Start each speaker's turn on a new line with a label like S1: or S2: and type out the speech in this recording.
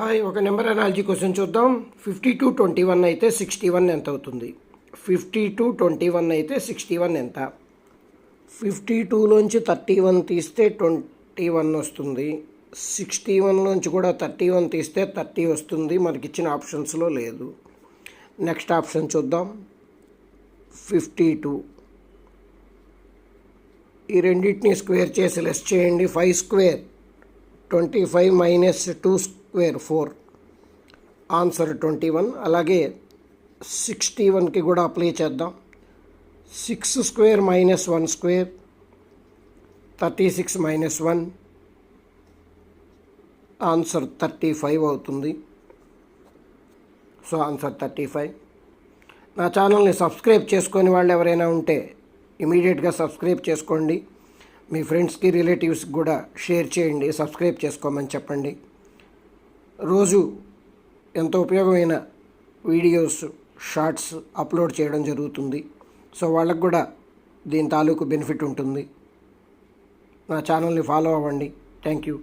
S1: Hi, ఒక number analogy question చూద్దాం. 5221 అయితే 61 ఎంత అవుతుంది? 5221 అయితే 61 ఎంత? 52లోంచి 31 తీస్తే 21 వస్తుంది. 61లోంచి కూడా 31 తీస్తే 30 వస్తుంది. మనకి ఇచ్చిన ఆప్షన్స్లో లేదు. నెక్స్ట్ ఆప్షన్ చూద్దాం. 52 ఈ రెండింటిని స్క్వేర్ చేసి లెస్ చేయండి. 5 స్క్వేర్ 25 మైనస్ 2 స్క్వేర్ 4, ఆన్సర్ 21. అలాగే 61కి కూడా అప్లై చేద్దాం. 6 square minus 1 square 36 minus 1, answer 35 అవుతుంది. So answer 35. నా ఛానల్ని సబ్స్క్రైబ్ చేసుకొని వాళ్ళు ఎవరైనా ఉంటే ఇమీడియట్గా సబ్స్క్రైబ్ చేసుకోండి. మీ ఫ్రెండ్స్కి రిలేటివ్స్కి కూడా షేర్ చేయండి, సబ్స్క్రైబ్ చేసుకోమని చెప్పండి. రోజు ఎంతో ఉపయోగమైన వీడియోస్, షార్ట్స్ అప్లోడ్ చేయడం జరుగుతుంది. సో వాళ్ళకు కూడా దీని తాలూకు బెనిఫిట్ ఉంటుంది. నా ఛానల్ని ఫాలో అవ్వండి. Thank you.